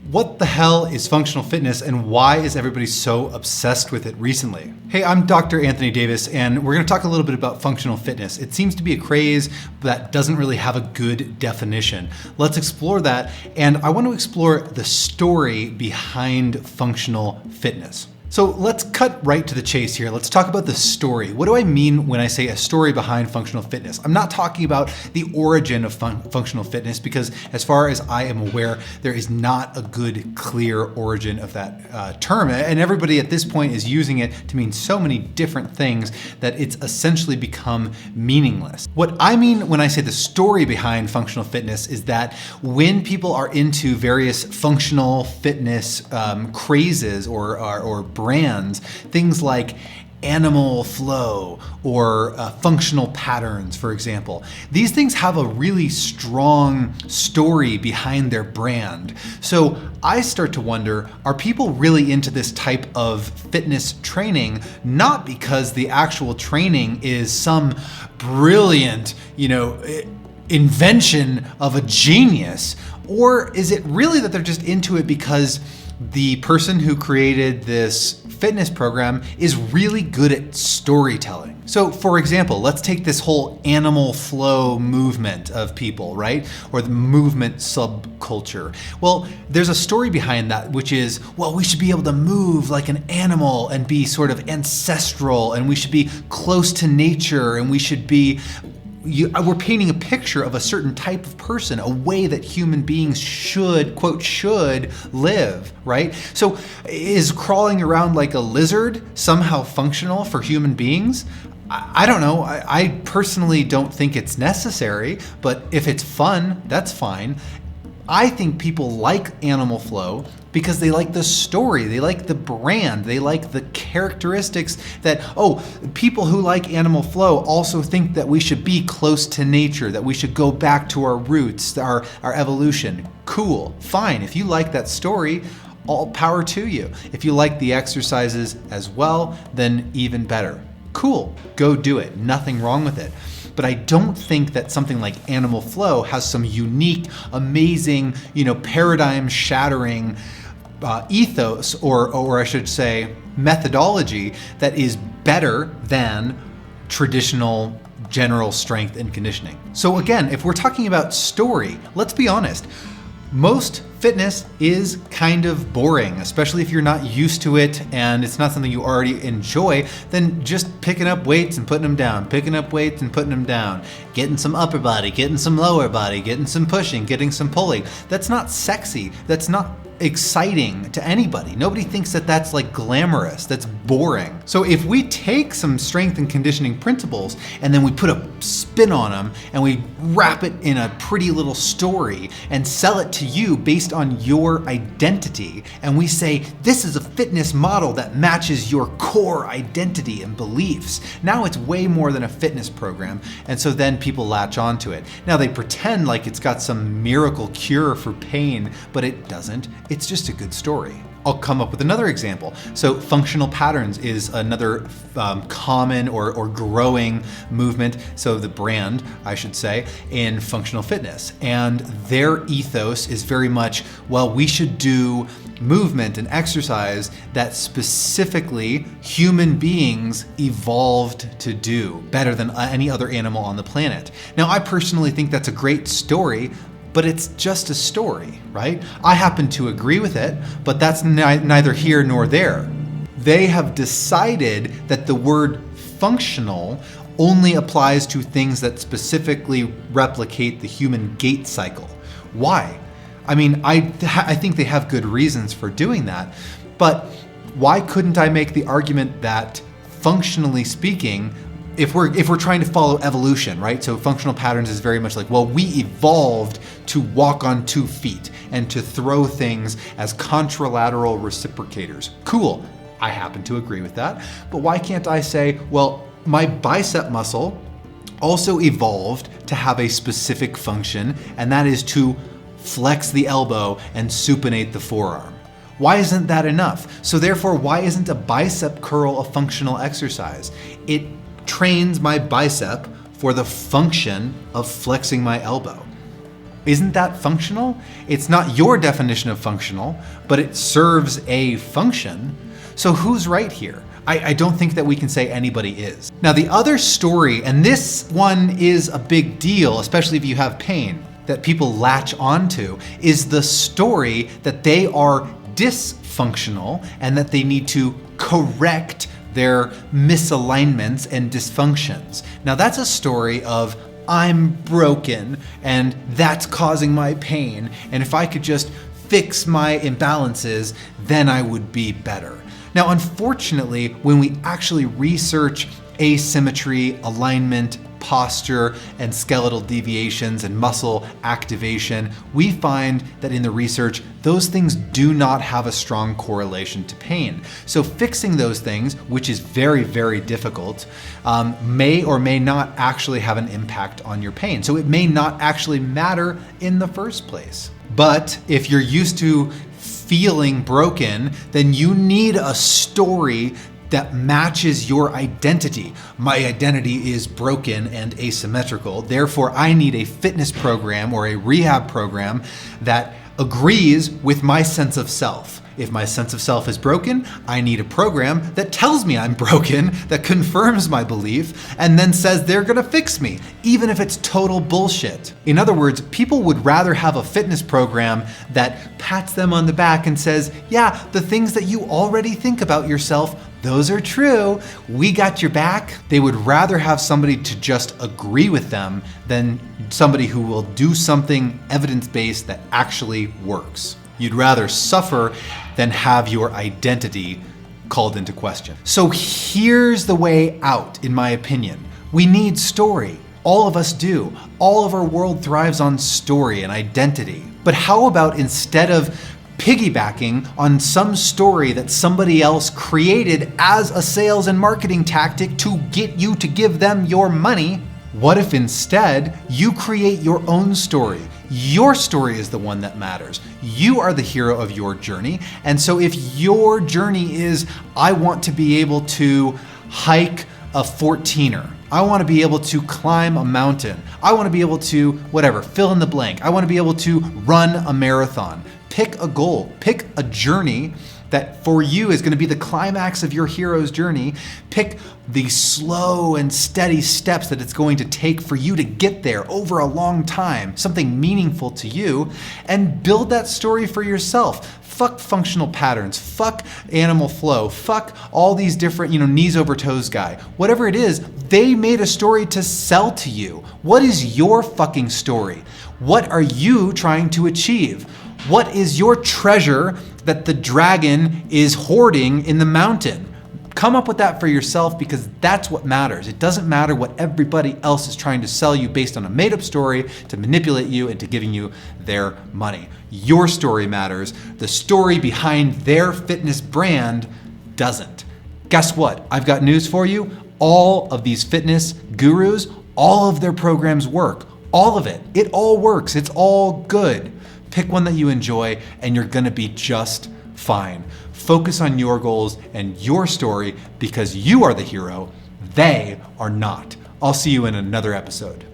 What the hell is functional fitness and why is everybody so obsessed with it recently? Hey, I'm Dr. Anthony Davis and we're going to talk a little bit about functional fitness. It seems to be a craze that doesn't really have a good definition. Let's explore that, and I want to explore the story behind functional fitness. So let's cut right to the chase here. Let's talk about the story. What do I mean when I say a story behind functional fitness? I'm not talking about the origin of functional fitness, because as far as I am aware, there is not a good, clear origin of that term. And everybody at this point is using it to mean so many different things that it's essentially become meaningless. What I mean when I say the story behind functional fitness is that when people are into various functional fitness crazes or brands, things like animal flow or functional patterns, for example. These things have a really strong story behind their brand. So I start to wonder, are people really into this type of fitness training, not because the actual training is some brilliant, invention of a genius, or is it really that they're just into it because the person who created this fitness program is really good at storytelling? So for example, let's take this whole animal flow movement of people, right? Or the movement subculture. Well, there's a story behind that, which is, well, we should be able to move like an animal and be sort of ancestral, and we should be close to nature, and we should be we're painting a picture of a certain type of person, a way that human beings should, quote, should live, right? So is crawling around like a lizard somehow functional for human beings? I don't know. I personally don't think it's necessary, but if it's fun, that's fine. I think people like animal flow because they like the story, they like the brand, they like the characteristics that, people who like animal flow also think that we should be close to nature, that we should go back to our roots, our evolution. Cool, fine. If you like that story, all power to you. If you like the exercises as well, then even better. Cool, go do it. Nothing wrong with it. But I don't think that something like animal flow has some unique, amazing, paradigm-shattering ethos, or I should say methodology, that is better than traditional general strength and conditioning. So again, if we're talking about story, let's be honest. Most fitness is kind of boring, especially if you're not used to it and it's not something you already enjoy. Then just picking up weights and putting them down, picking up weights and putting them down, getting some upper body, getting some lower body, getting some pushing, getting some pulling. That's not sexy. That's not exciting to anybody. Nobody thinks that that's like glamorous. That's boring. So if we take some strength and conditioning principles and then we put a spin on them and we wrap it in a pretty little story and sell it to you based on your identity, and we say this is a fitness model that matches your core identity and beliefs, now it's way more than a fitness program, and so then people latch onto it. Now they pretend like it's got some miracle cure for pain, but it doesn't. It's just a good story. I'll come up with another example. So functional patterns is another common or growing movement, so the brand, I should say, in functional fitness. And their ethos is very much, well, we should do movement and exercise that specifically human beings evolved to do better than any other animal on the planet. Now, I personally think that's a great story, but it's just a story, right? I happen to agree with it, but that's neither here nor there. They have decided that the word functional only applies to things that specifically replicate the human gait cycle. Why? I mean, I think they have good reasons for doing that, but why couldn't I make the argument that functionally speaking, if we're trying to follow evolution, right? So functional patterns is very much like, well, we evolved to walk on 2 feet and to throw things as contralateral reciprocators. Cool, I happen to agree with that. But why can't I say, well, my bicep muscle also evolved to have a specific function, and that is to flex the elbow and supinate the forearm. Why isn't that enough? So therefore, why isn't a bicep curl a functional exercise? It trains my bicep for the function of flexing my elbow. Isn't that functional? It's not your definition of functional, but it serves a function. So who's right here? I don't think that we can say anybody is. Now the other story, and this one is a big deal, especially if you have pain, that people latch onto, is the story that they are dysfunctional and that they need to correct their misalignments and dysfunctions. Now that's a story of I'm broken and that's causing my pain, and if I could just fix my imbalances, then I would be better. Now, unfortunately, when we actually research asymmetry, alignment, posture, and skeletal deviations and muscle activation, we find that in the research, those things do not have a strong correlation to pain. So fixing those things, which is very, very difficult, may or may not actually have an impact on your pain. So it may not actually matter in the first place. But if you're used to feeling broken, then you need a story that matches your identity. My identity is broken and asymmetrical. Therefore, I need a fitness program or a rehab program that agrees with my sense of self. If my sense of self is broken, I need a program that tells me I'm broken, that confirms my belief, and then says they're gonna fix me, even if it's total bullshit. In other words, people would rather have a fitness program that pats them on the back and says, yeah, the things that you already think about yourself, those are true, we got your back. They would rather have somebody to just agree with them than somebody who will do something evidence-based that actually works. You'd rather suffer than have your identity called into question. So here's the way out, in my opinion. We need story. All of us do. All of our world thrives on story and identity. But how about instead of piggybacking on some story that somebody else created as a sales and marketing tactic to get you to give them your money, what if instead you create your own story? Your story is the one that matters. You are the hero of your journey. And so if your journey is, I want to be able to hike a 14er, I want to be able to climb a mountain, I want to be able to, whatever, fill in the blank, I want to be able to run a marathon. Pick a goal, pick a journey that for you is going to be the climax of your hero's journey. Pick the slow and steady steps that it's going to take for you to get there over a long time, something meaningful to you, and build that story for yourself. Fuck functional patterns, fuck animal flow, fuck all these different, knees over toes guy. Whatever it is, they made a story to sell to you. What is your fucking story? What are you trying to achieve? What is your treasure that the dragon is hoarding in the mountain? Come up with that for yourself, because that's what matters. It doesn't matter what everybody else is trying to sell you based on a made-up story to manipulate you into giving you their money. Your story matters. The story behind their fitness brand doesn't. Guess what? I've got news for you. All of these fitness gurus, all of their programs work. All of it. It all works. It's all good. Pick one that you enjoy and you're gonna be just fine. Focus on your goals and your story, because you are the hero. They are not. I'll see you in another episode.